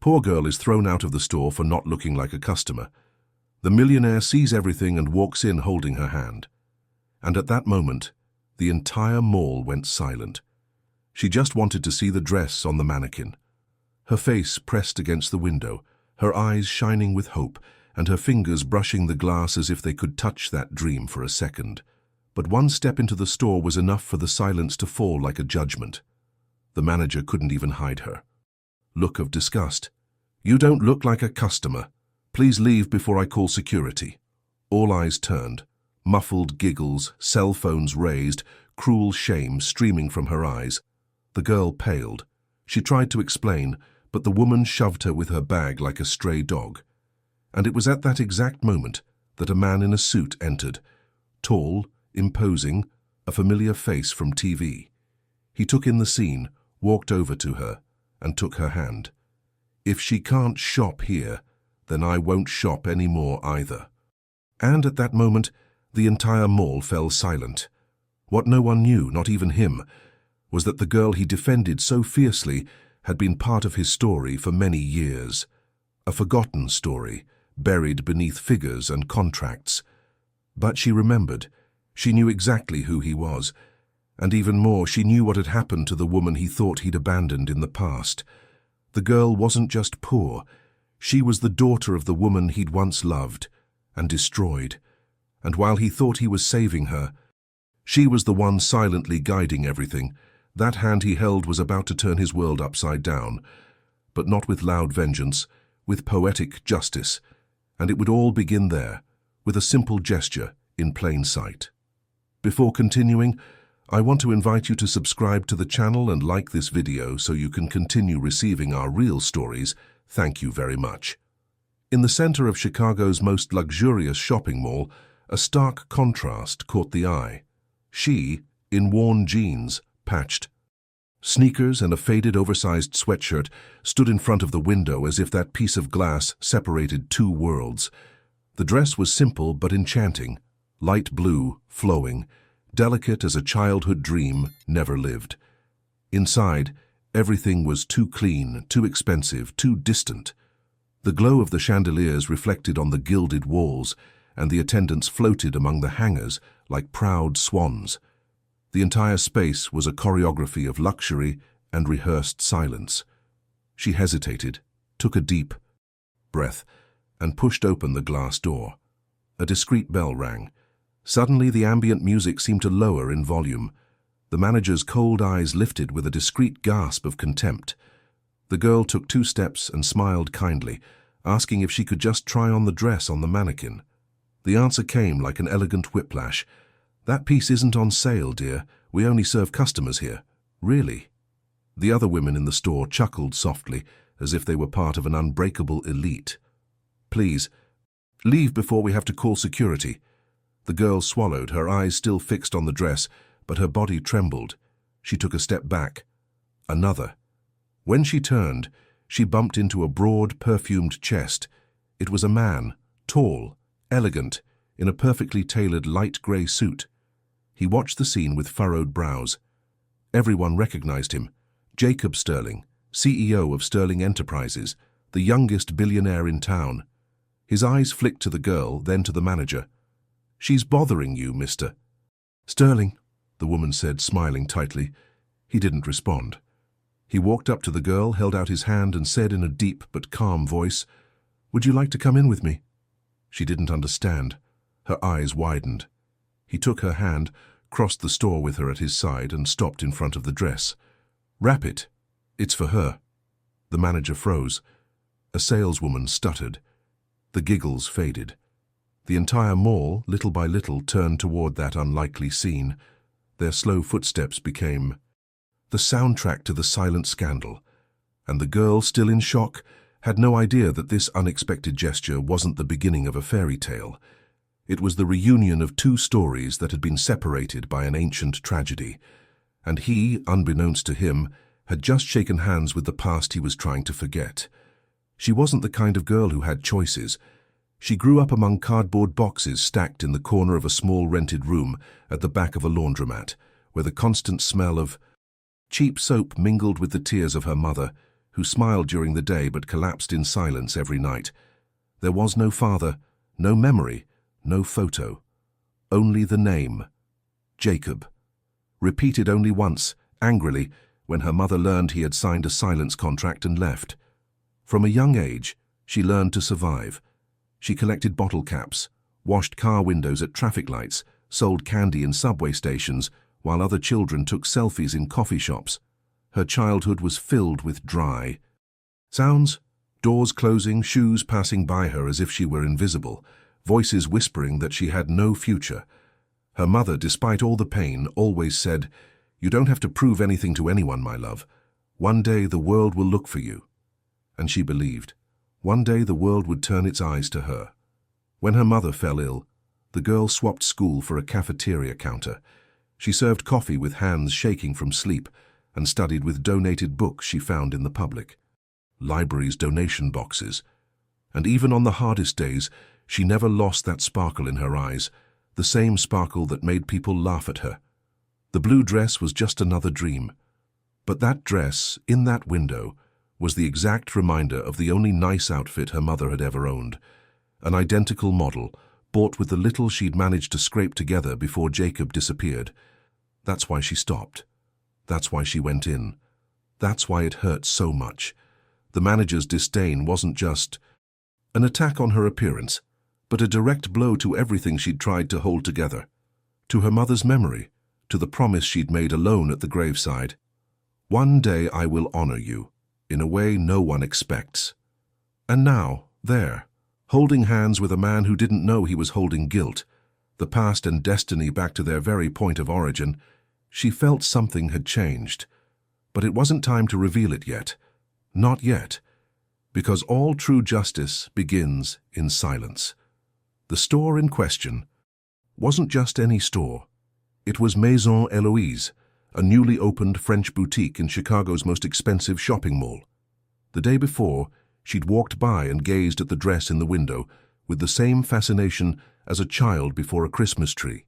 Poor girl is thrown out of the store for not looking like a customer. The millionaire sees everything and walks in holding her hand. And at that moment, the entire mall went silent. She just wanted to see the dress on the mannequin. Her face pressed against the window, her eyes shining with hope, and her fingers brushing the glass as if they could touch that dream for a second. But one step into the store was enough for the silence to fall like a judgment. The manager couldn't even hide her look of disgust. "You don't look like a customer. Please leave before I call security." All eyes turned, muffled giggles, cell phones raised, cruel shame streaming from her eyes. The girl paled. She tried to explain, but the woman shoved her with her bag like a stray dog. And it was at that exact moment that a man in a suit entered, tall, imposing, a familiar face from TV. He took in the scene, walked over to her, and took her hand. "If she can't shop here, then I won't shop anymore either." And at that moment, the entire mall fell silent. What no one knew, not even him, was that the girl he defended so fiercely had been part of his story for many years. A forgotten story, buried beneath figures and contracts. But she remembered. She knew exactly who he was. And even more, she knew what had happened to the woman he thought he'd abandoned in the past. The girl wasn't just poor. She was the daughter of the woman he'd once loved and destroyed. And while he thought he was saving her, she was the one silently guiding everything. That hand he held was about to turn his world upside down, but not with loud vengeance, with poetic justice. And it would all begin there, with a simple gesture in plain sight. Before continuing, I want to invite you to subscribe to the channel and like this video so you can continue receiving our real stories. Thank you very much. In the center of Chicago's most luxurious shopping mall, a stark contrast caught the eye. She, in worn jeans, patched sneakers and a faded oversized sweatshirt, stood in front of the window as if that piece of glass separated two worlds. The dress was simple but enchanting, light blue, flowing, delicate as a childhood dream never lived. Inside, everything was too clean, too expensive, too distant. The glow of the chandeliers reflected on the gilded walls, and the attendants floated among the hangers like proud swans. The entire space was a choreography of luxury and rehearsed silence. She hesitated, took a deep breath, and pushed open the glass door. A discreet bell rang. Suddenly, the ambient music seemed to lower in volume. The manager's cold eyes lifted with a discreet gasp of contempt. The girl took 2 steps and smiled kindly, asking if she could just try on the dress on the mannequin. The answer came like an elegant whiplash. "That piece isn't on sale, dear. We only serve customers here." "Really?" The other women in the store chuckled softly, as if they were part of an unbreakable elite. "Please, leave before we have to call security." The girl swallowed, her eyes still fixed on the dress, but her body trembled. She took a step back. Another. When she turned, she bumped into a broad, perfumed chest. It was a man, tall, elegant, in a perfectly tailored light grey suit. He watched the scene with furrowed brows. Everyone recognized him. Jacob Sterling, CEO of Sterling Enterprises, the youngest billionaire in town. His eyes flicked to the girl, then to the manager. "She's bothering you, Mr. Sterling," the woman said, smiling tightly. He didn't respond. He walked up to the girl, held out his hand, and said in a deep but calm voice, "Would you like to come in with me?" She didn't understand. Her eyes widened. He took her hand, crossed the store with her at his side, and stopped in front of the dress. "Wrap it. It's for her." The manager froze. A saleswoman stuttered. The giggles faded. The entire mall, little by little, turned toward that unlikely scene. Their slow footsteps became the soundtrack to the silent scandal. And the girl, still in shock, had no idea that this unexpected gesture wasn't the beginning of a fairy tale. It was the reunion of 2 stories that had been separated by an ancient tragedy. And he, unbeknownst to him, had just shaken hands with the past he was trying to forget. She wasn't the kind of girl who had choices. She grew up among cardboard boxes stacked in the corner of a small rented room at the back of a laundromat, where the constant smell of cheap soap mingled with the tears of her mother, who smiled during the day but collapsed in silence every night. There was no father, no memory, no photo. Only the name, Jacob, repeated only once, angrily, when her mother learned he had signed a silence contract and left. From a young age, she learned to survive. She collected bottle caps, washed car windows at traffic lights, sold candy in subway stations, while other children took selfies in coffee shops. Her childhood was filled with dry sounds, doors closing, shoes passing by her as if she were invisible, voices whispering that she had no future. Her mother, despite all the pain, always said, "You don't have to prove anything to anyone, my love. One day the world will look for you." And she believed. One day the world would turn its eyes to her. When her mother fell ill, the girl swapped school for a cafeteria counter. She served coffee with hands shaking from sleep and studied with donated books she found in the public library's donation boxes. And even on the hardest days, she never lost that sparkle in her eyes, the same sparkle that made people laugh at her. The blue dress was just another dream. But that dress, in that window, was the exact reminder of the only nice outfit her mother had ever owned. An identical model, bought with the little she'd managed to scrape together before Jacob disappeared. That's why she stopped. That's why she went in. That's why it hurt so much. The manager's disdain wasn't just an attack on her appearance, but a direct blow to everything she'd tried to hold together. To her mother's memory, to the promise she'd made alone at the graveside. One day I will honor you, in a way no one expects. And now, there, holding hands with a man who didn't know he was holding guilt, the past and destiny back to their very point of origin, she felt something had changed. But it wasn't time to reveal it yet. Not yet. Because all true justice begins in silence. The store in question wasn't just any store. It was Maison Eloise, a newly opened French boutique in Chicago's most expensive shopping mall. The day before, she'd walked by and gazed at the dress in the window with the same fascination as a child before a Christmas tree.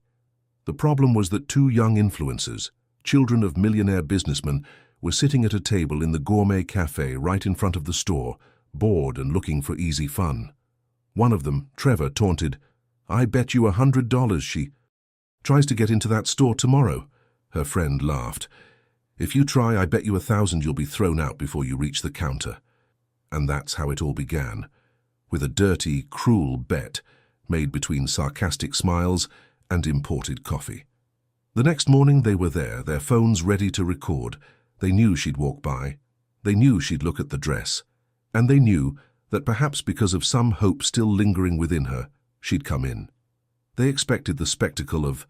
The problem was that two young influencers, children of millionaire businessmen, were sitting at a table in the gourmet cafe right in front of the store, bored and looking for easy fun. One of them, Trevor, taunted, "I bet you $100 she tries to get into that store tomorrow." Her friend laughed. "If you try, I bet you 1,000 you'll be thrown out before you reach the counter." And that's how it all began, with a dirty, cruel bet made between sarcastic smiles and imported coffee. The next morning they were there, their phones ready to record. They knew she'd walk by. They knew she'd look at the dress. And they knew that perhaps because of some hope still lingering within her, she'd come in. They expected the spectacle of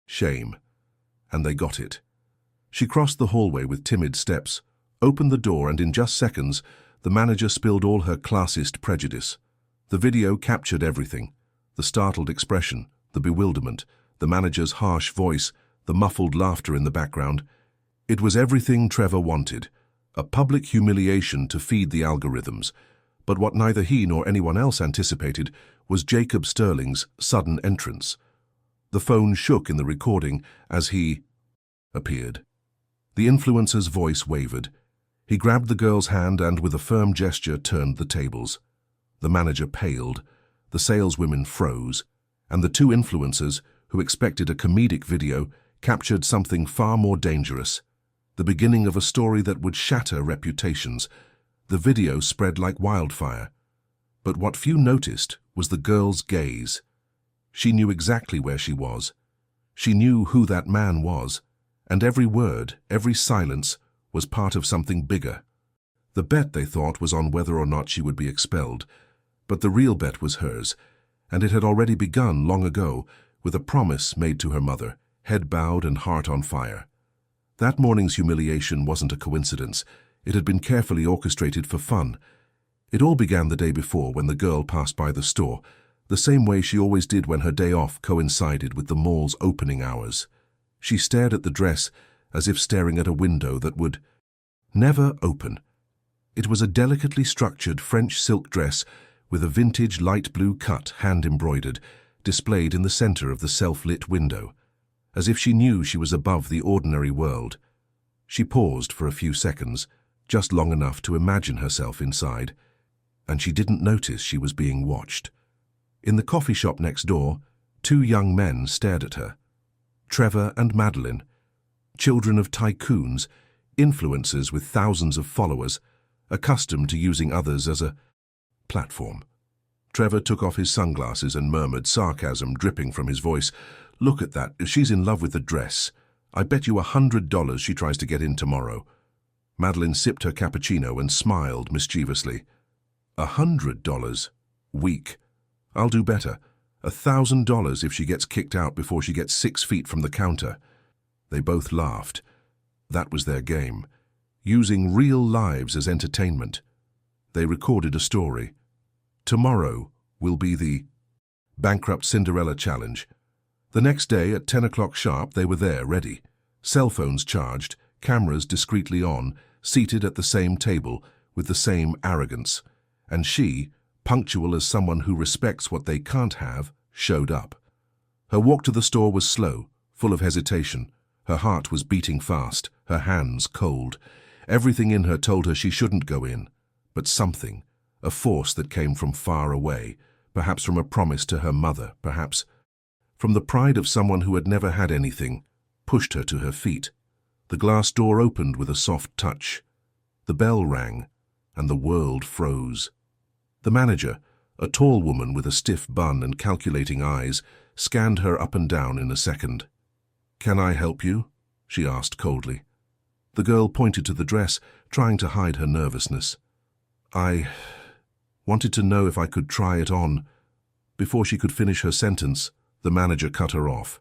shame, and they got it. She crossed the hallway with timid steps, opened the door, and in just seconds, the manager spilled all her classist prejudice. The video captured everything: the startled expression, the bewilderment, the manager's harsh voice, the muffled laughter in the background. It was everything Trevor wanted, a public humiliation to feed the algorithms. But what neither he nor anyone else anticipated was Jacob Sterling's sudden entrance. The phone shook in the recording as he appeared. The influencer's voice wavered. He grabbed the girl's hand and, with a firm gesture, turned the tables. The manager paled, the saleswomen froze, and the two influencers, who expected a comedic video, captured something far more dangerous. The beginning of a story that would shatter reputations. The video spread like wildfire. But what few noticed was the girl's gaze. She knew exactly where she was. She knew who that man was, and every word, every silence, was part of something bigger. The bet, they thought, was on whether or not she would be expelled. But the real bet was hers, and it had already begun long ago, with a promise made to her mother, head bowed and heart on fire. That morning's humiliation wasn't a coincidence. It had been carefully orchestrated for fun. It all began the day before when the girl passed by the store, the same way she always did when her day off coincided with the mall's opening hours. She stared at the dress as if staring at a window that would never open. It was a delicately structured French silk dress with a vintage light blue cut, hand-embroidered, displayed in the center of the self-lit window, as if she knew she was above the ordinary world. She paused for a few seconds, just long enough to imagine herself inside, and she didn't notice she was being watched. In the coffee shop next door, two young men stared at her. Trevor and Madeline, children of tycoons, influencers with thousands of followers, accustomed to using others as a platform. Trevor took off his sunglasses and murmured, sarcasm dripping from his voice, "Look at that, she's in love with the dress. I bet you $100 she tries to get in tomorrow." Madeline sipped her cappuccino and smiled mischievously. $100? Weak. I'll do better. $1,000 if she gets kicked out before she gets 6 feet from the counter. They both laughed. That was their game, using real lives as entertainment. They recorded a story. Tomorrow will be the Bankrupt Cinderella Challenge. The next day at 10 o'clock sharp they were there, ready. Cell phones charged, cameras discreetly on, seated at the same table, with the same arrogance. And she, punctual as someone who respects what they can't have, showed up. Her walk to the store was slow, full of hesitation. Her heart was beating fast, her hands cold. Everything in her told her she shouldn't go in. But something, a force that came from far away, perhaps from a promise to her mother, perhaps from the pride of someone who had never had anything, pushed her to her feet. The glass door opened with a soft touch. The bell rang, and the world froze. The manager, a tall woman with a stiff bun and calculating eyes, scanned her up and down in a second. "Can I help you?" she asked coldly. The girl pointed to the dress, trying to hide her nervousness. "I wanted to know if I could try it on." Before she could finish her sentence, the manager cut her off.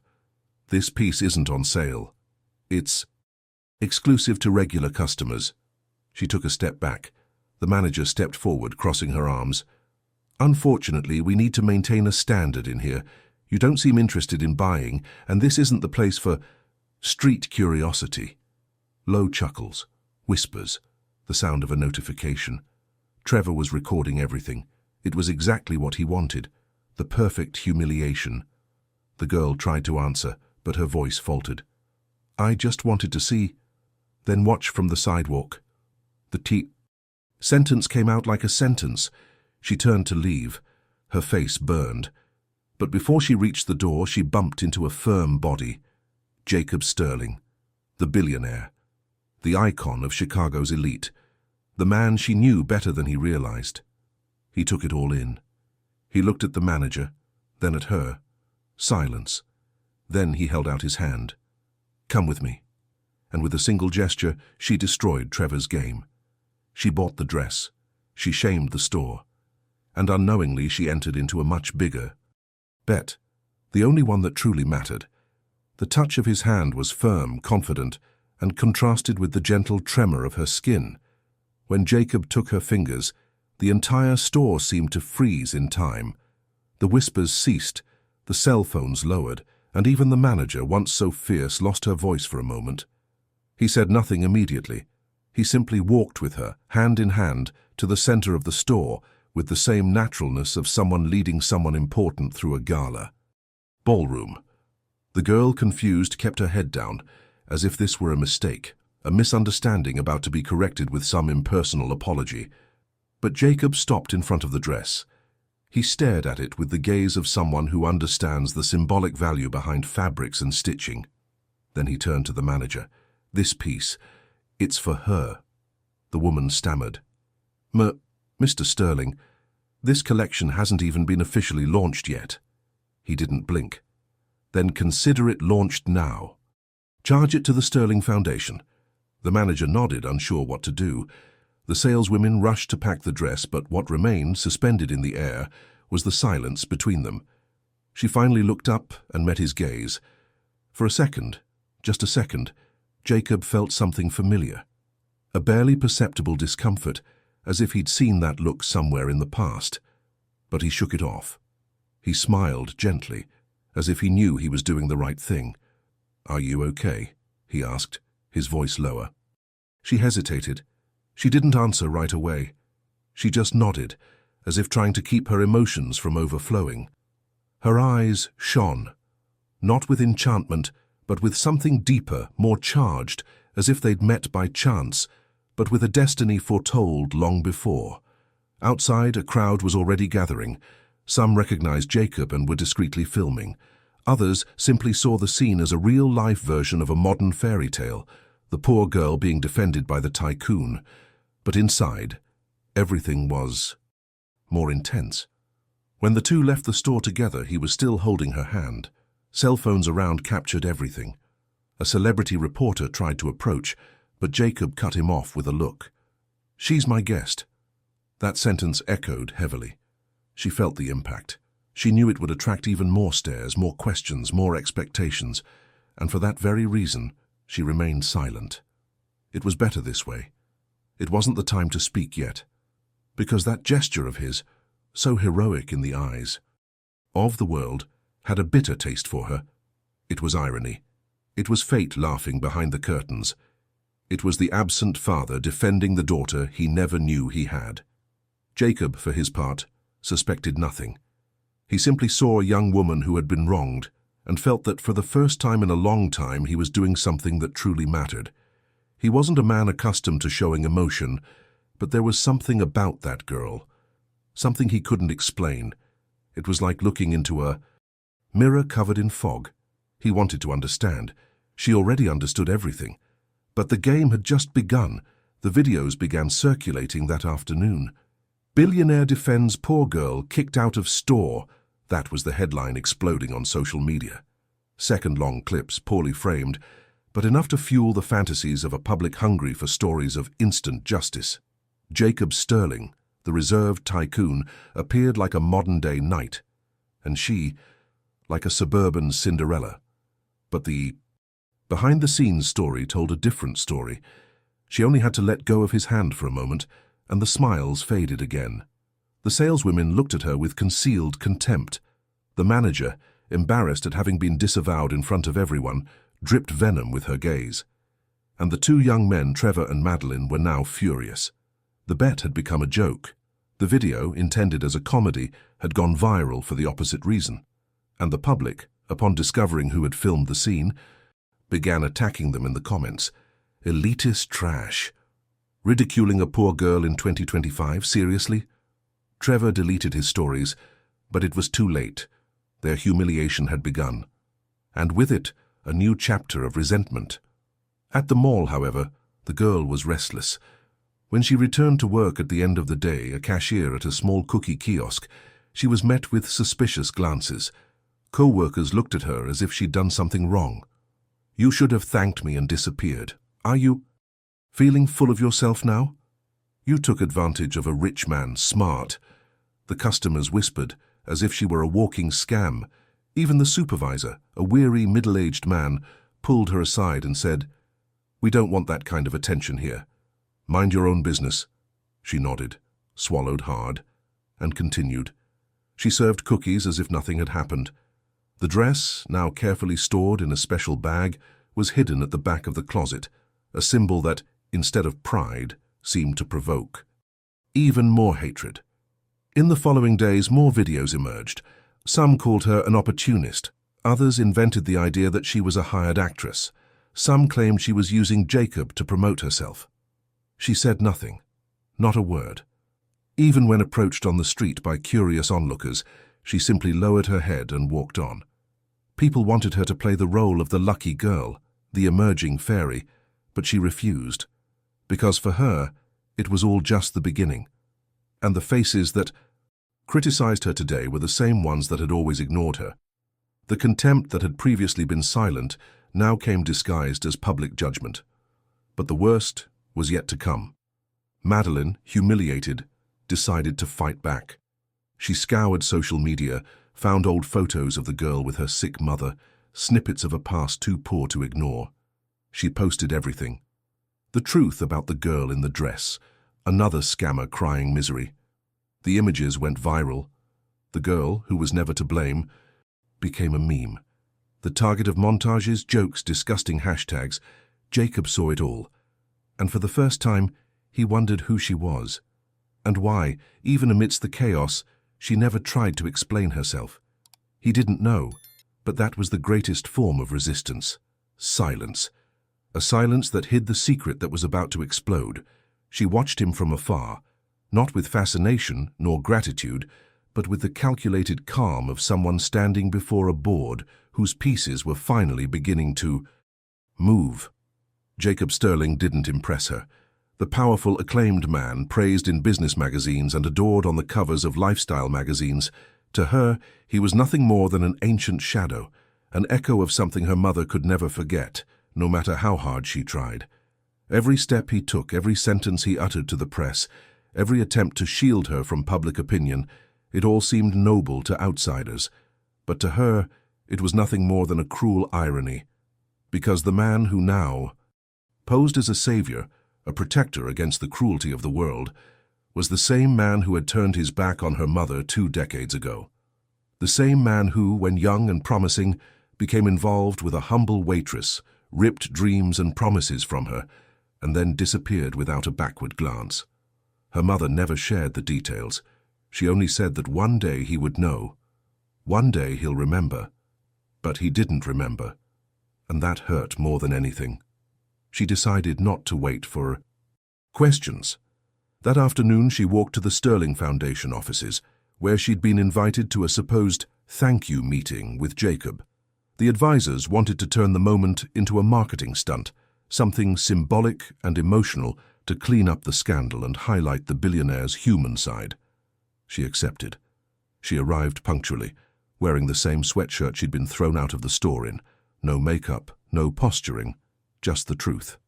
"This piece isn't on sale. It's exclusive to regular customers." She took a step back. The manager stepped forward, crossing her arms. "Unfortunately, we need to maintain a standard in here. You don't seem interested in buying, and this isn't the place for street curiosity." Low chuckles, whispers, the sound of a notification. Trevor was recording everything. It was exactly what he wanted, the perfect humiliation. The girl tried to answer, but her voice faltered. "I just wanted to see." Then watch from the sidewalk. The sentence came out like a sentence. She turned to leave. Her face burned. But before she reached the door, she bumped into a firm body. Jacob Sterling, the billionaire, the icon of Chicago's elite, the man she knew better than he realized. He took it all in. He looked at the manager, then at her. Silence. Then he held out his hand. "Come with me." And with a single gesture, she destroyed Trevor's game. She bought the dress. She shamed the store. And unknowingly, she entered into a much bigger bet, the only one that truly mattered. The touch of his hand was firm, confident, and contrasted with the gentle tremor of her skin. When Jacob took her fingers, the entire store seemed to freeze in time. The whispers ceased, the cell phones lowered, and even the manager, once so fierce, lost her voice for a moment. He said nothing immediately. He simply walked with her, hand in hand, to the center of the store, with the same naturalness of someone leading someone important through a gala. Ballroom. The girl, confused, kept her head down, as if this were a mistake, a misunderstanding about to be corrected with some impersonal apology. But Jacob stopped in front of the dress. He stared at it with the gaze of someone who understands the symbolic value behind fabrics and stitching. Then he turned to the manager. "This piece, it's for her." The woman stammered. Mr. Sterling, this collection hasn't even been officially launched yet." He didn't blink. "Then consider it launched now. Charge it to the Sterling Foundation." The manager nodded, unsure what to do. The saleswomen rushed to pack the dress, but what remained, suspended in the air, was the silence between them. She finally looked up and met his gaze. For a second, just a second, Jacob felt something familiar. A barely perceptible discomfort, as if he'd seen that look somewhere in the past. But he shook it off. He smiled gently, as if he knew he was doing the right thing. "Are you okay?" he asked, his voice lower. She hesitated. She didn't answer right away. She just nodded, as if trying to keep her emotions from overflowing. Her eyes shone, not with enchantment, but with something deeper, more charged, as if they'd met by chance, but with a destiny foretold long before. Outside, a crowd was already gathering. Some recognized Jacob and were discreetly filming. Others simply saw the scene as a real-life version of a modern fairy tale, the poor girl being defended by the tycoon. But inside, everything was more intense. When the two left the store together, he was still holding her hand. Cell phones around captured everything. A celebrity reporter tried to approach, but Jacob cut him off with a look. "She's my guest." That sentence echoed heavily. She felt the impact. She knew it would attract even more stares, more questions, more expectations, and for that very reason, she remained silent. It was better this way. It wasn't the time to speak yet, because that gesture of his, so heroic in the eyes of the world, had a bitter taste for her. It was irony. It was fate laughing behind the curtains. It was the absent father defending the daughter he never knew he had. Jacob, for his part, suspected nothing. He simply saw a young woman who had been wronged and felt that for the first time in a long time he was doing something that truly mattered. He wasn't a man accustomed to showing emotion, but there was something about that girl, something he couldn't explain. It was like looking into a mirror covered in fog. He wanted to understand. She already understood everything. But the game had just begun. The videos began circulating that afternoon. "Billionaire defends poor girl kicked out of store." That was the headline exploding on social media. Second-long clips, poorly framed, but enough to fuel the fantasies of a public hungry for stories of instant justice. Jacob Sterling, the reserved tycoon, appeared like a modern-day knight, and she, like a suburban Cinderella. But the behind-the-scenes story told a different story. She only had to let go of his hand for a moment, and the smiles faded again. The saleswomen looked at her with concealed contempt. The manager, embarrassed at having been disavowed in front of everyone, dripped venom with her gaze. And the two young men, Trevor and Madeline, were now furious. The bet had become a joke. The video, intended as a comedy, had gone viral for the opposite reason. And the public, upon discovering who had filmed the scene, began attacking them in the comments. Elitist trash. Ridiculing a poor girl in 2025, seriously? Trevor deleted his stories, but it was too late. Their humiliation had begun. And with it, a new chapter of resentment. At the mall, however, the girl was restless. When she returned to work at the end of the day, a cashier at a small cookie kiosk, she was met with suspicious glances. Co-workers looked at her as if she'd done something wrong. "You should have thanked me and disappeared. Are you feeling full of yourself now? You took advantage of a rich man, smart." The customers whispered, as if she were a walking scam. Even the supervisor, a weary, middle-aged man, pulled her aside and said, "We don't want that kind of attention here. Mind your own business." She nodded, swallowed hard, and continued. She served cookies as if nothing had happened. The dress, now carefully stored in a special bag, was hidden at the back of the closet, a symbol that, instead of pride, seemed to provoke even more hatred. In the following days, more videos emerged. Some called her an opportunist. Others invented the idea that she was a hired actress. Some claimed she was using Jacob to promote herself. She said nothing, not a word. Even when approached on the street by curious onlookers, she simply lowered her head and walked on. People wanted her to play the role of the lucky girl, the emerging fairy, but she refused. Because for her, it was all just the beginning. And the faces that criticized her today were the same ones that had always ignored her. The contempt that had previously been silent now came disguised as public judgment. But the worst was yet to come. Madeline, humiliated, decided to fight back. She scoured social media, found old photos of the girl with her sick mother, snippets of a past too poor to ignore. She posted everything. The truth about the girl in the dress, another scammer crying misery. The images went viral. The girl, who was never to blame, became a meme. The target of montages, jokes, disgusting hashtags. Jacob saw it all. And for the first time, he wondered who she was. And why, even amidst the chaos, she never tried to explain herself. He didn't know, but that was the greatest form of resistance. Silence. A silence that hid the secret that was about to explode. She watched him from afar, not with fascination nor gratitude, but with the calculated calm of someone standing before a board whose pieces were finally beginning to move. Jacob Sterling didn't impress her. The powerful, acclaimed man, praised in business magazines and adored on the covers of lifestyle magazines, to her, he was nothing more than an ancient shadow, an echo of something her mother could never forget, no matter how hard she tried. Every step he took, every sentence he uttered to the press, every attempt to shield her from public opinion, it all seemed noble to outsiders. But to her, it was nothing more than a cruel irony, because the man who now posed as a savior, a protector against the cruelty of the world, was the same man who had turned his back on her mother 2 decades ago. The same man who, when young and promising, became involved with a humble waitress, ripped dreams and promises from her, and then disappeared without a backward glance. Her mother never shared the details. She only said that one day he would know. One day he'll remember. But he didn't remember, and that hurt more than anything. She decided not to wait for questions. That afternoon she walked to the Sterling Foundation offices, where she'd been invited to a supposed thank you meeting with Jacob. The advisors wanted to turn the moment into a marketing stunt, something symbolic and emotional to clean up the scandal and highlight the billionaire's human side. She accepted. She arrived punctually, wearing the same sweatshirt she'd been thrown out of the store in. No makeup, no posturing, just the truth.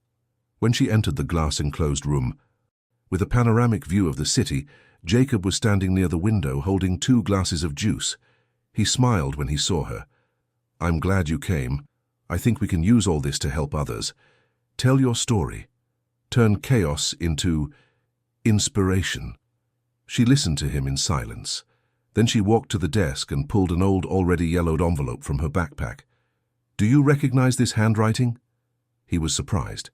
When she entered the glass-enclosed room, with a panoramic view of the city, Jacob was standing near the window holding 2 glasses of juice. He smiled when he saw her. "I'm glad you came. I think we can use all this to help others. Tell your story. Turn chaos into inspiration." She listened to him in silence. Then she walked to the desk and pulled an old, already yellowed envelope from her backpack. "Do you recognize this handwriting?" He was surprised.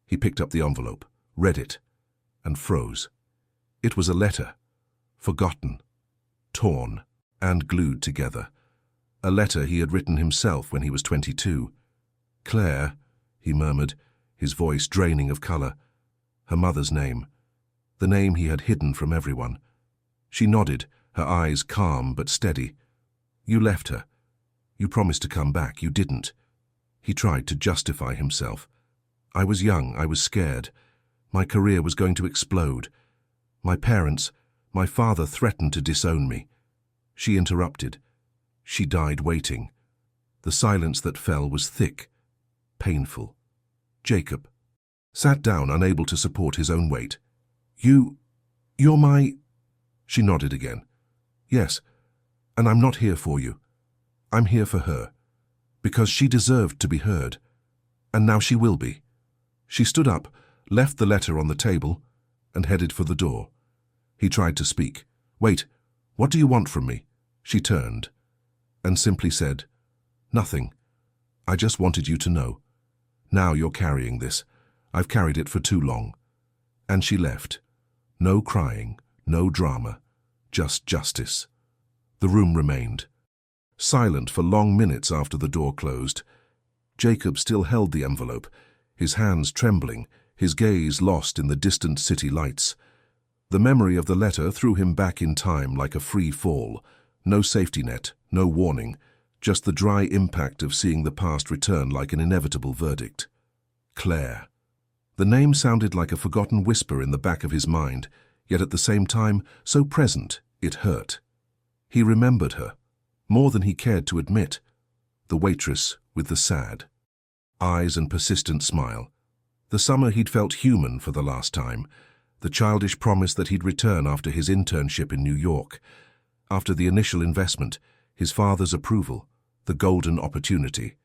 He picked up the envelope, read it, and froze. It was a letter, forgotten, torn, and glued together. A letter he had written himself when he was 22. "Claire," he murmured, his voice draining of color. Her mother's name. The name he had hidden from everyone. She nodded, her eyes calm but steady. "You left her. You promised to come back. You didn't." He tried to justify himself. "I was young. I was scared. My career was going to explode. My parents, my father threatened to disown me." She interrupted. She died waiting. The silence that fell was thick, painful. Jacob sat down, unable to support his own weight. You're my—" She nodded again. "Yes, and I'm not here for you. I'm here for her, because she deserved to be heard, and now she will be." She stood up, left the letter on the table, and headed for the door. He tried to speak. "Wait, what do you want from me?" She turned and simply said, "Nothing. I just wanted you to know. Now you're carrying this. I've carried it for too long." And she left. No crying, no drama, just justice. The room remained silent for long minutes after the door closed. Jacob still held the envelope, his hands trembling, his gaze lost in the distant city lights. The memory of the letter threw him back in time like a free fall. No safety net, no warning, just the dry impact of seeing the past return like an inevitable verdict. Claire. The name sounded like a forgotten whisper in the back of his mind, yet at the same time, so present, it hurt. He remembered her, more than he cared to admit. The waitress with the sad eyes and persistent smile. The summer he'd felt human for the last time. The childish promise that he'd return after his internship in New York. After the initial investment, his father's approval, the golden opportunity.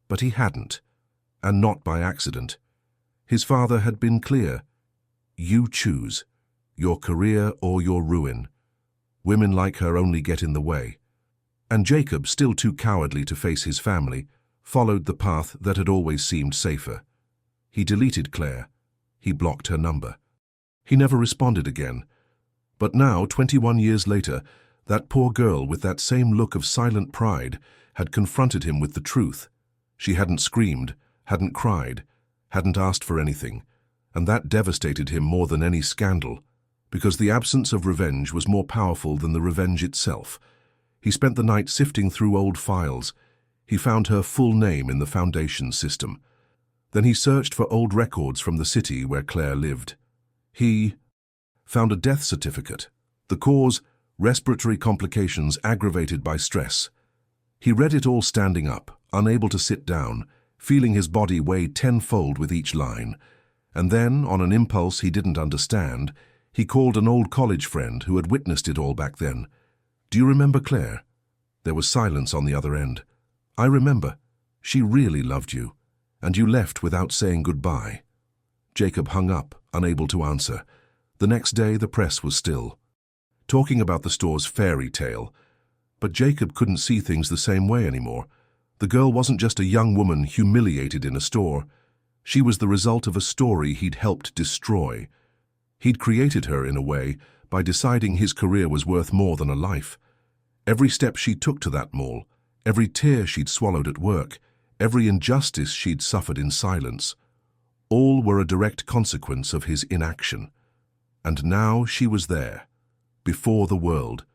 But he hadn't, and not by accident. His father had been clear. You choose, your career or your ruin. Women like her only get in the way. And Jacob, still too cowardly to face his family, followed the path that had always seemed safer. He deleted Claire. He blocked her number. He never responded again. But now, 21 years later, that poor girl with that same look of silent pride had confronted him with the truth. She hadn't screamed, hadn't cried, hadn't asked for anything, and that devastated him more than any scandal, because the absence of revenge was more powerful than the revenge itself. He spent the night sifting through old files. He found her full name in the Foundation system. Then he searched for old records from the city where Claire lived. He found a death certificate. The cause, respiratory complications aggravated by stress. He read it all standing up, unable to sit down, feeling his body weigh tenfold with each line. And then, on an impulse he didn't understand, he called an old college friend who had witnessed it all back then. "Do you remember Claire?" There was silence on the other end. "I remember. She really loved you. And you left without saying goodbye." Jacob hung up, unable to answer. The next day the press was still talking about the store's fairy tale. But Jacob couldn't see things the same way anymore. The girl wasn't just a young woman humiliated in a store. She was the result of a story he'd helped destroy. He'd created her, in a way, by deciding his career was worth more than a life. Every step she took to that mall, every tear she'd swallowed at work, every injustice she'd suffered in silence, all were a direct consequence of his inaction. And now she was there, before the world,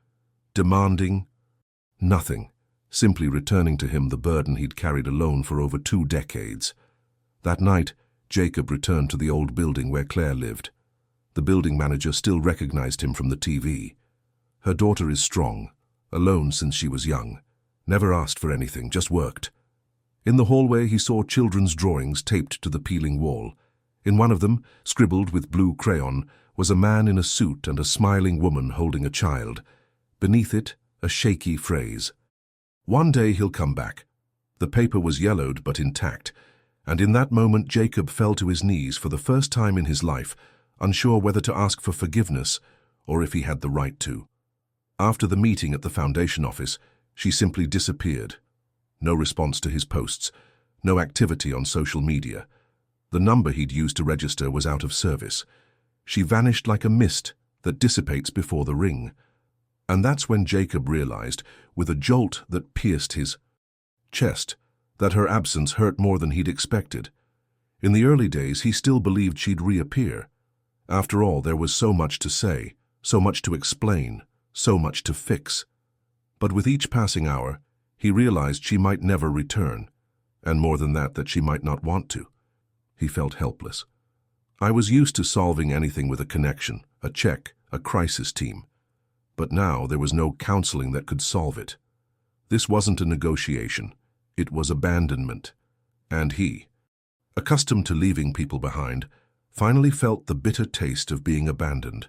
demanding nothing, simply returning to him the burden he'd carried alone for over 2 decades. That night, Jacob returned to the old building where Claire lived. The building manager still recognized him from the TV. Her daughter is strong, alone since she was young, never asked for anything, just worked. In the hallway he saw children's drawings taped to the peeling wall. In one of them, scribbled with blue crayon, was a man in a suit and a smiling woman holding a child. Beneath it, a shaky phrase. "One day he'll come back." The paper was yellowed but intact, and in that moment Jacob fell to his knees for the first time in his life, unsure whether to ask for forgiveness or if he had the right to. After the meeting at the Foundation office, she simply disappeared. No response to his posts, no activity on social media. The number he'd used to register was out of service. She vanished like a mist that dissipates before the ring. And that's when Jacob realized, with a jolt that pierced his chest, that her absence hurt more than he'd expected. In the early days, he still believed she'd reappear. After all, there was so much to say, so much to explain, so much to fix. But with each passing hour, he realized she might never return, and more than that she might not want to. He felt helpless. "I was used to solving anything with a connection, a check, a crisis team. But now there was no counseling that could solve it. This wasn't a negotiation. It was abandonment. And he, accustomed to leaving people behind, finally felt the bitter taste of being abandoned.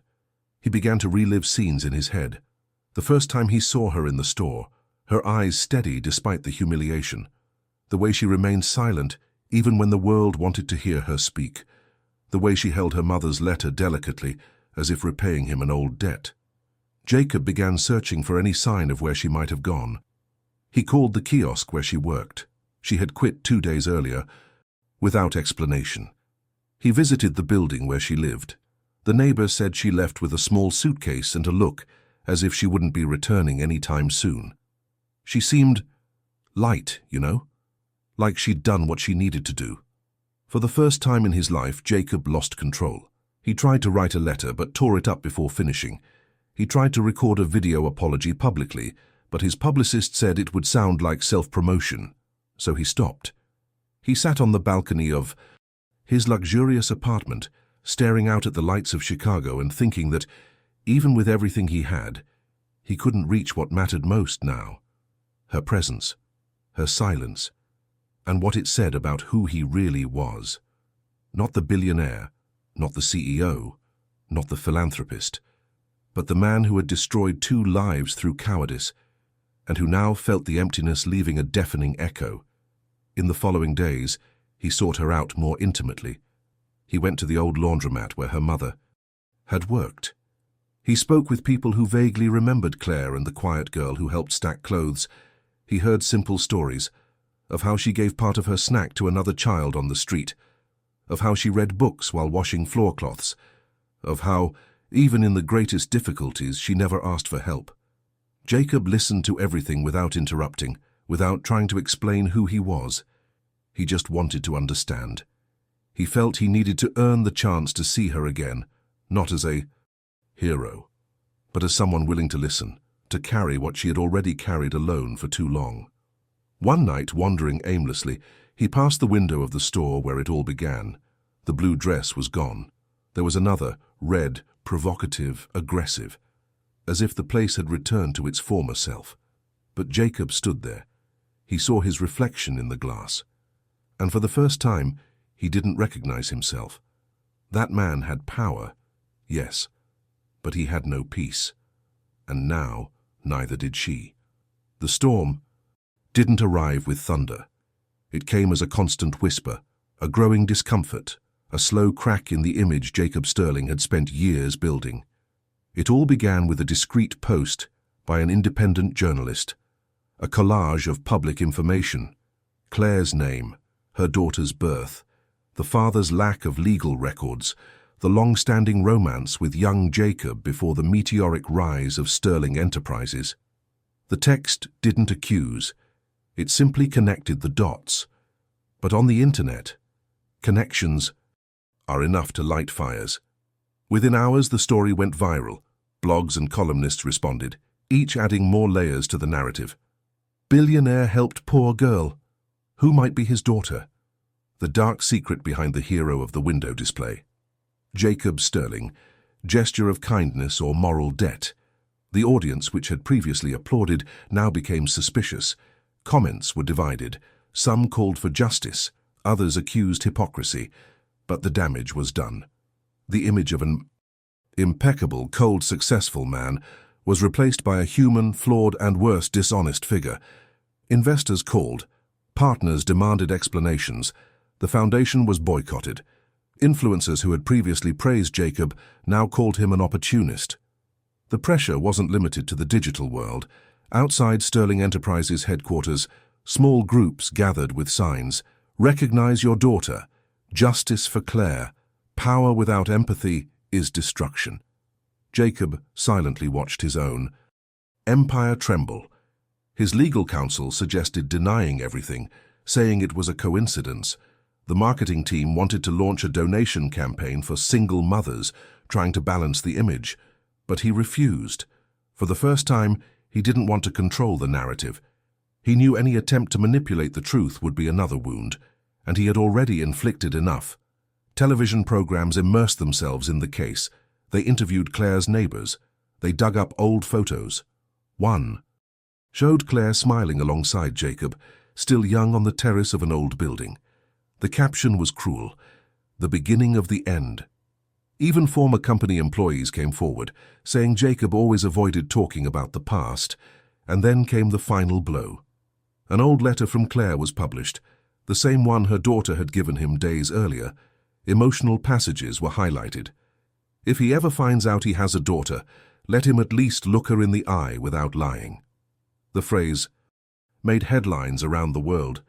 He began to relive scenes in his head. The first time he saw her in the store, her eyes steady despite the humiliation. The way she remained silent even when the world wanted to hear her speak. The way she held her mother's letter delicately, as if repaying him an old debt. Jacob began searching for any sign of where she might have gone. He called the kiosk where she worked. She had quit 2 days earlier, without explanation. He visited the building where she lived. The neighbor said she left with a small suitcase and a look, as if she wouldn't be returning any time soon. She seemed light, like she'd done what she needed to do. For the first time in his life, Jacob lost control. He tried to write a letter, but tore it up before finishing. He tried to record a video apology publicly, but his publicist said it would sound like self-promotion, so he stopped. He sat on the balcony of his luxurious apartment, staring out at the lights of Chicago and thinking that, even with everything he had, he couldn't reach what mattered most now. Her presence, her silence, and what it said about who he really was. Not the billionaire, not the CEO, not the philanthropist, but the man who had destroyed 2 lives through cowardice, and who now felt the emptiness leaving a deafening echo. In the following days, he sought her out more intimately. He went to the old laundromat where her mother had worked. He spoke with people who vaguely remembered Claire and the quiet girl who helped stack clothes. He heard simple stories of how she gave part of her snack to another child on the street, of how she read books while washing floor cloths, of how, even in the greatest difficulties, she never asked for help. Jacob listened to everything without interrupting, without trying to explain who he was. He just wanted to understand. He felt he needed to earn the chance to see her again, not as a hero, but as someone willing to listen, to carry what she had already carried alone for too long. One night, wandering aimlessly, he passed the window of the store where it all began. The blue dress was gone. There was another, red, provocative, aggressive, as if the place had returned to its former self. But Jacob stood there. He saw his reflection in the glass. And for the first time, he didn't recognize himself. That man had power, yes, but he had no peace. And now, neither did she. The storm didn't arrive with thunder. It came as a constant whisper, a growing discomfort, a slow crack in the image Jacob Sterling had spent years building. It all began with a discreet post by an independent journalist, a collage of public information, Claire's name, her daughter's birth, the father's lack of legal records, the long-standing romance with young Jacob before the meteoric rise of Sterling Enterprises. The text didn't accuse, it simply connected the dots. But on the internet, connections are enough to light fires. Within hours, the story went viral. Blogs and columnists responded, each adding more layers to the narrative. Billionaire helped poor girl. Who might be his daughter? The dark secret behind the hero of the window display. Jacob Sterling, gesture of kindness or moral debt. The audience, which had previously applauded, now became suspicious. Comments were divided. Some called for justice, others accused hypocrisy, but the damage was done. The image of an impeccable, cold, successful man was replaced by a human, flawed, and worse, dishonest figure. Investors called. Partners demanded explanations. The foundation was boycotted. Influencers who had previously praised Jacob now called him an opportunist. The pressure wasn't limited to the digital world. Outside Sterling Enterprises headquarters, small groups gathered with signs, "Recognize your daughter," "Justice for Claire," "Power without empathy is destruction." Jacob silently watched his own empire tremble. His legal counsel suggested denying everything, saying it was a coincidence. The marketing team wanted to launch a donation campaign for single mothers, trying to balance the image. But he refused. For the first time, he didn't want to control the narrative. He knew any attempt to manipulate the truth would be another wound, and he had already inflicted enough. Television programs immersed themselves in the case. They interviewed Claire's neighbors. They dug up old photos. One showed Claire smiling alongside Jacob, still young on the terrace of an old building. The caption was cruel, "The beginning of the end." Even former company employees came forward, saying Jacob always avoided talking about the past, and then came the final blow. An old letter from Claire was published, the same one her daughter had given him days earlier. Emotional passages were highlighted. If he ever finds out he has a daughter, let him at least look her in the eye without lying. The phrase made headlines around the world.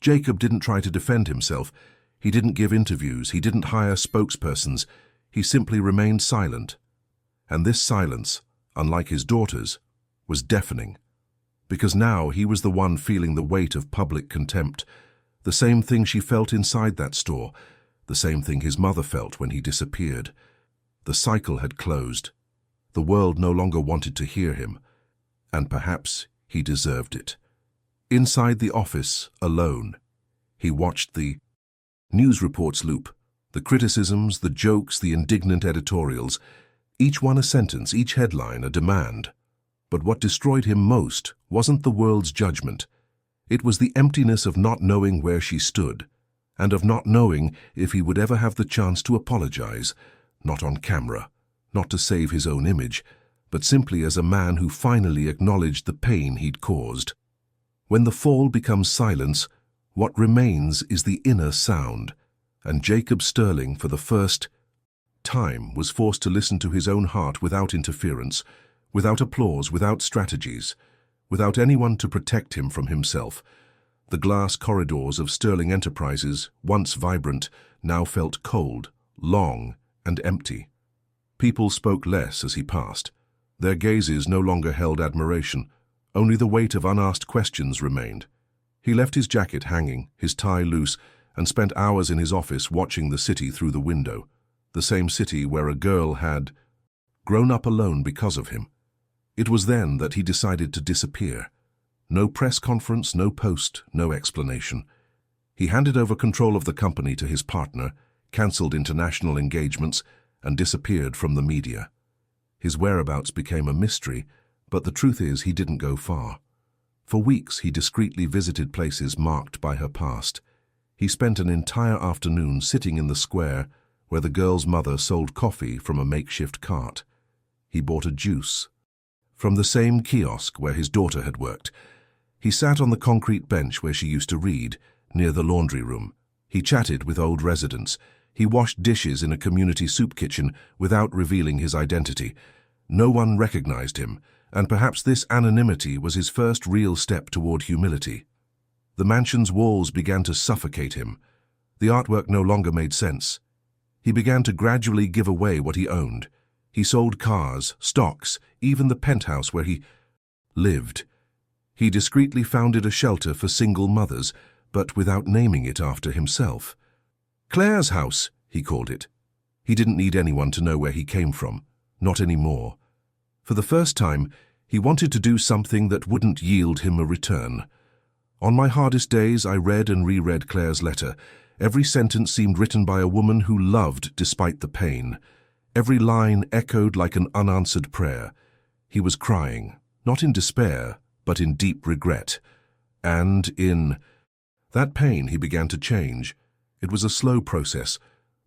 Jacob didn't try to defend himself. He didn't give interviews. He didn't hire spokespersons. He simply remained silent. And this silence, unlike his daughter's, was deafening. Because now he was the one feeling the weight of public contempt. The same thing she felt inside that store. The same thing his mother felt when he disappeared. The cycle had closed. The world no longer wanted to hear him. And perhaps he deserved it. Inside the office, alone, he watched the news reports loop, the criticisms, the jokes, the indignant editorials, each one a sentence, each headline a demand. But what destroyed him most wasn't the world's judgment. It was the emptiness of not knowing where she stood, and of not knowing if he would ever have the chance to apologize, not on camera, not to save his own image, but simply as a man who finally acknowledged the pain he'd caused. When the fall becomes silence, what remains is the inner sound, and Jacob Sterling, for the first time, was forced to listen to his own heart without interference, without applause, without strategies, without anyone to protect him from himself. The glass corridors of Sterling Enterprises, once vibrant, now felt cold, long, and empty. People spoke less as he passed. Their gazes no longer held admiration. Only the weight of unasked questions remained. He left his jacket hanging, his tie loose, and spent hours in his office watching the city through the window, the same city where a girl had grown up alone because of him. It was then that he decided to disappear. No press conference, no post, no explanation. He handed over control of the company to his partner, cancelled international engagements, and disappeared from the media. His whereabouts became a mystery, but the truth is he didn't go far. For weeks he discreetly visited places marked by her past. He spent an entire afternoon sitting in the square where the girl's mother sold coffee from a makeshift cart. He bought a juice from the same kiosk where his daughter had worked. He sat on the concrete bench where she used to read, near the laundry room. He chatted with old residents. He washed dishes in a community soup kitchen without revealing his identity. No one recognized him, and perhaps this anonymity was his first real step toward humility. The mansion's walls began to suffocate him. The artwork no longer made sense. He began to gradually give away what he owned. He sold cars, stocks, even the penthouse where he lived. He discreetly founded a shelter for single mothers, but without naming it after himself. Claire's house, he called it. He didn't need anyone to know where he came from, not anymore. For the first time, he wanted to do something that wouldn't yield him a return. On my hardest days, I read and reread Claire's letter. Every sentence seemed written by a woman who loved despite the pain. Every line echoed like an unanswered prayer. He was crying, not in despair, but in deep regret. And in that pain, he began to change. It was a slow process,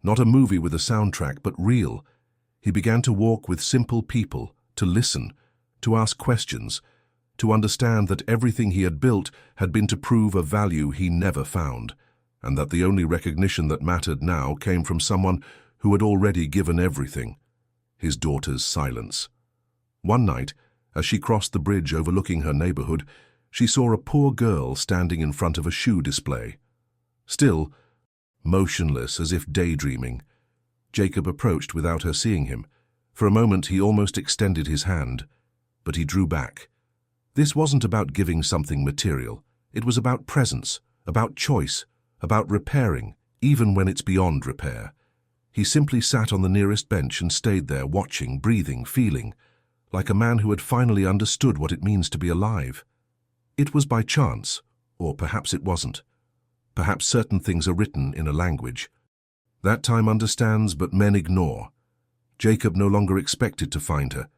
not a movie with a soundtrack, but real. He began to walk with simple people, to listen, to ask questions, to understand that everything he had built had been to prove a value he never found, and that the only recognition that mattered now came from someone who had already given everything: his daughter's silence. One night, as she crossed the bridge overlooking her neighborhood, she saw a poor girl standing in front of a shoe display. Still, motionless as if daydreaming, Jacob approached without her seeing him. For a moment he almost extended his hand, but he drew back. This wasn't about giving something material. It was about presence, about choice, about repairing, even when it's beyond repair. He simply sat on the nearest bench and stayed there, watching, breathing, feeling, like a man who had finally understood what it means to be alive. It was by chance, or perhaps it wasn't. Perhaps certain things are written in a language that time understands, but men ignore. Jacob no longer expected to find her.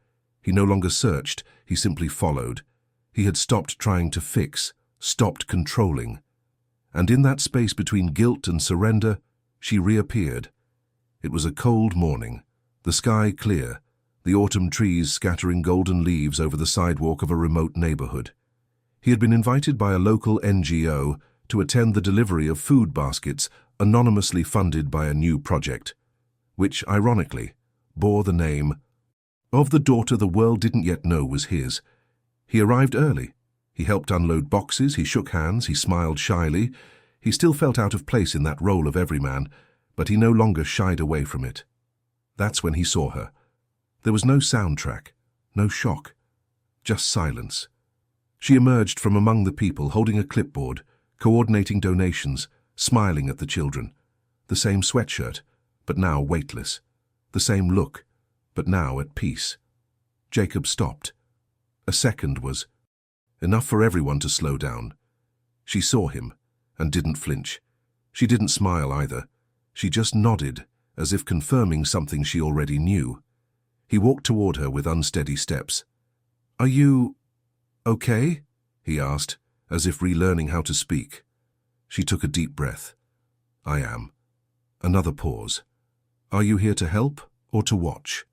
He no longer searched, he simply followed. He had stopped trying to fix, stopped controlling. And in that space between guilt and surrender, she reappeared. It was a cold morning, the sky clear, the autumn trees scattering golden leaves over the sidewalk of a remote neighborhood. He had been invited by a local NGO to attend the delivery of food baskets anonymously funded by a new project, which, ironically, bore the name of the daughter the world didn't yet know was his. He arrived early. He helped unload boxes, he shook hands, he smiled shyly. He still felt out of place in that role of everyman, but he no longer shied away from it. That's when he saw her. There was no soundtrack, no shock, just silence. She emerged from among the people, holding a clipboard, coordinating donations, smiling at the children. The same sweatshirt, but now weightless. The same look, but now at peace. Jacob stopped. A second was enough for everyone to slow down. She saw him and didn't flinch. She didn't smile either. She just nodded, as if confirming something she already knew. He walked toward her with unsteady steps. "Are you okay?" he asked, as if relearning how to speak. She took a deep breath. "I am." Another pause. "Are you here to help or to watch?"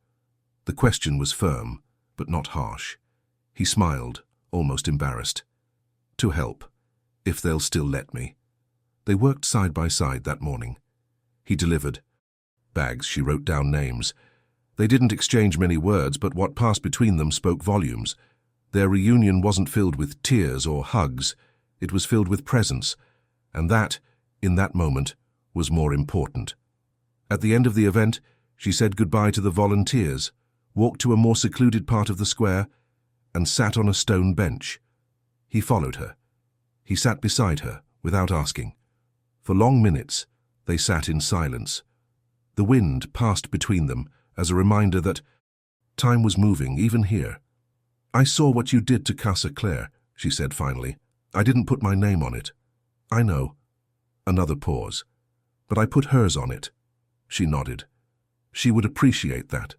The question was firm, but not harsh. He smiled, almost embarrassed. "To help, if they'll still let me." They worked side by side that morning. He delivered bags. She wrote down names. They didn't exchange many words, but what passed between them spoke volumes. Their reunion wasn't filled with tears or hugs. It was filled with presence, and that, in that moment, was more important. At the end of the event, she said goodbye to the volunteers, walked to a more secluded part of the square, and sat on a stone bench. He followed her. He sat beside her, without asking. For long minutes, they sat in silence. The wind passed between them as a reminder that time was moving, even here. "I saw what you did to Casa Claire," she said finally. "I didn't put my name on it." "I know." Another pause. "But I put hers on it." She nodded. She would appreciate that.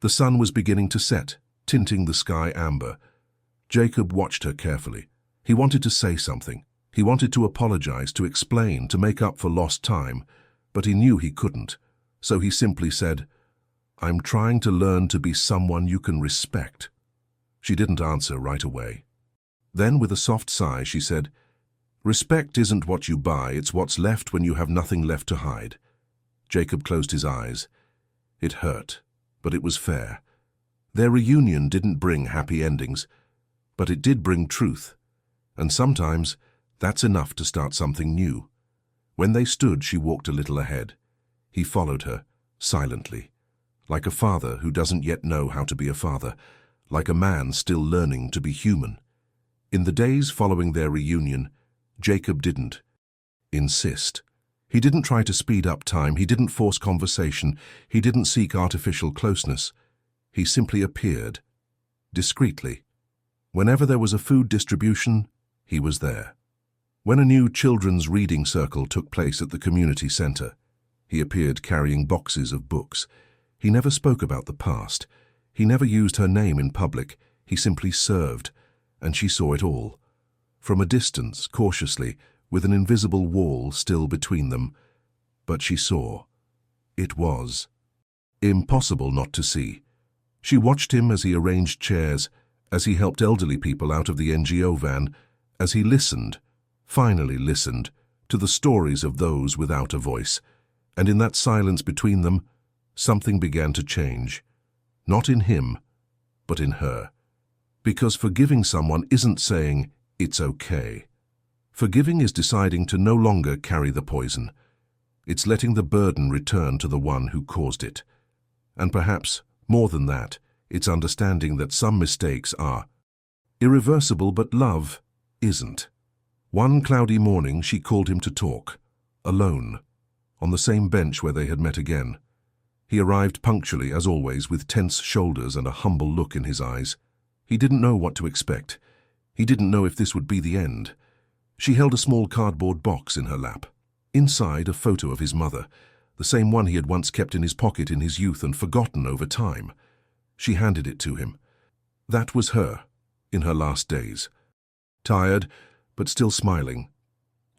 The sun was beginning to set, tinting the sky amber. Jacob watched her carefully. He wanted to say something. He wanted to apologize, to explain, to make up for lost time, but he knew he couldn't. So he simply said, "I'm trying to learn to be someone you can respect." She didn't answer right away. Then, with a soft sigh, she said, "Respect isn't what you buy, it's what's left when you have nothing left to hide." Jacob closed his eyes. It hurt, but it was fair. Their reunion didn't bring happy endings, but it did bring truth. And sometimes, that's enough to start something new. When they stood, she walked a little ahead. He followed her, silently, like a father who doesn't yet know how to be a father, like a man still learning to be human. In the days following their reunion, Jacob didn't insist. He didn't try to speed up time, he didn't force conversation, he didn't seek artificial closeness. He simply appeared, discreetly. Whenever there was a food distribution, he was there. When a new children's reading circle took place at the community center, he appeared carrying boxes of books. He never spoke about the past. He never used her name in public. He simply served, and she saw it all. From a distance, cautiously, with an invisible wall still between them. But she saw. It was impossible not to see. She watched him as he arranged chairs, as he helped elderly people out of the NGO van, as he listened, finally listened, to the stories of those without a voice. And in that silence between them, something began to change. Not in him, but in her. Because forgiving someone isn't saying, "It's okay." Forgiving is deciding to no longer carry the poison. It's letting the burden return to the one who caused it. And perhaps, more than that, it's understanding that some mistakes are irreversible, but love isn't. One cloudy morning, she called him to talk, alone, on the same bench where they had met again. He arrived punctually, as always, with tense shoulders and a humble look in his eyes. He didn't know what to expect. He didn't know if this would be the end. She held a small cardboard box in her lap. Inside, a photo of his mother, the same one he had once kept in his pocket in his youth and forgotten over time. She handed it to him. That was her, in her last days. Tired, but still smiling.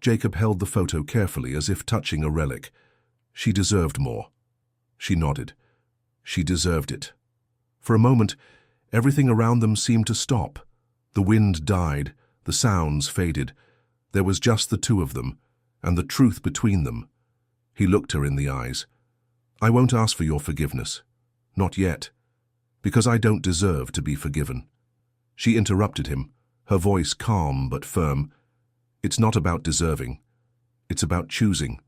Jacob held the photo carefully, as if touching a relic. She deserved more. She nodded. She deserved it. For a moment, everything around them seemed to stop. The wind died, the sounds faded. There was just the two of them, and the truth between them. He looked her in the eyes. "I won't ask for your forgiveness. Not yet. Because I don't deserve to be forgiven." She interrupted him, her voice calm but firm. "It's not about deserving. It's about choosing."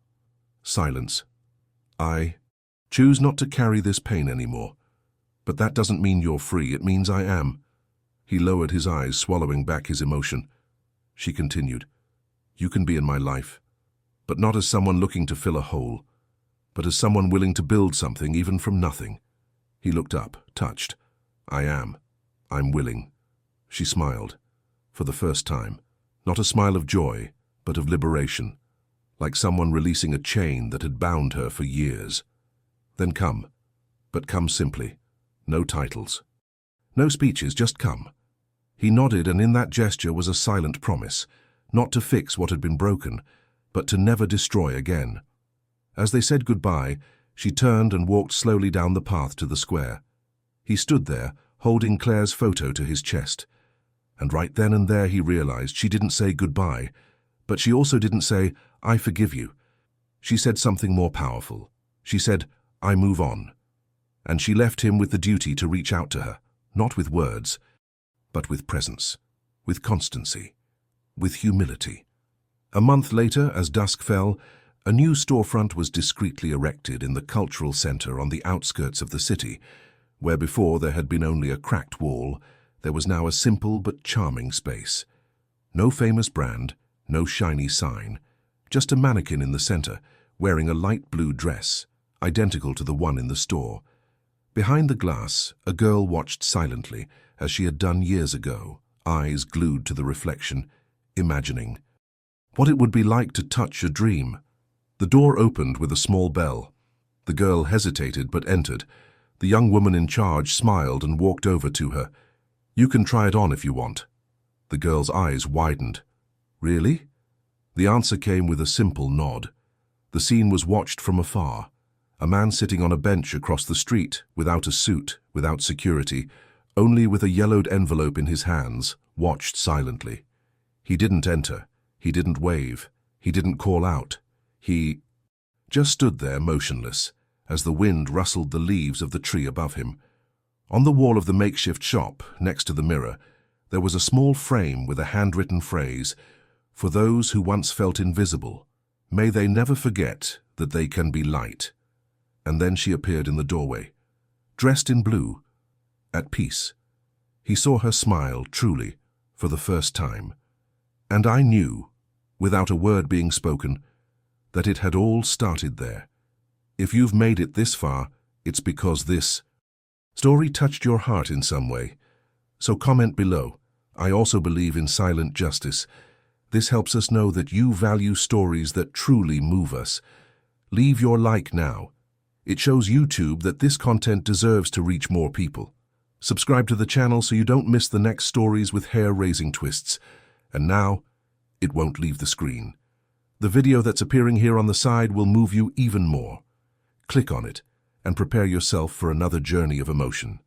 Silence. "I choose not to carry this pain anymore. But that doesn't mean you're free, it means I am." He lowered his eyes, swallowing back his emotion. She continued, "You can be in my life, but not as someone looking to fill a hole, but as someone willing to build something even from nothing." He looked up, touched. "I am. I'm willing." She smiled, for the first time. Not a smile of joy, but of liberation, like someone releasing a chain that had bound her for years. "Then come, but come simply. No titles. No speeches, just come." He nodded, and in that gesture was a silent promise, not to fix what had been broken, but to never destroy again. As they said goodbye, she turned and walked slowly down the path to the square. He stood there, holding Claire's photo to his chest. And right then and there he realized she didn't say goodbye, but she also didn't say, "I forgive you." She said something more powerful. She said, "I move on." And she left him with the duty to reach out to her, not with words, but with presence, with constancy, with humility. A month later, as dusk fell, a new storefront was discreetly erected in the cultural center on the outskirts of the city, where before there had been only a cracked wall. There was now a simple but charming space. No famous brand, no shiny sign, just a mannequin in the center, wearing a light blue dress, identical to the one in the store. Behind the glass, a girl watched silently, as she had done years ago, eyes glued to the reflection, imagining what it would be like to touch a dream. The door opened with a small bell. The girl hesitated but entered. The young woman in charge smiled and walked over to her. "You can try it on if you want." The girl's eyes widened. "Really?" The answer came with a simple nod. The scene was watched from afar. A man sitting on a bench across the street, without a suit, without security, only with a yellowed envelope in his hands, watched silently. He didn't enter. He didn't wave. He didn't call out. He just stood there motionless, as the wind rustled the leaves of the tree above him. On the wall of the makeshift shop, next to the mirror, there was a small frame with a handwritten phrase, "For those who once felt invisible, may they never forget that they can be light." And then she appeared in the doorway, dressed in blue, at peace. He saw her smile, truly, for the first time. And I knew, without a word being spoken, that it had all started there. If you've made it this far, it's because this story touched your heart in some way. So comment below. I also believe in silent justice. This helps us know that you value stories that truly move us. Leave your like now. It shows YouTube that this content deserves to reach more people. Subscribe to the channel so you don't miss the next stories with hair-raising twists. And now, it won't leave the screen. The video that's appearing here on the side will move you even more. Click on it and prepare yourself for another journey of emotion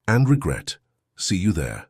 and regret. See you there.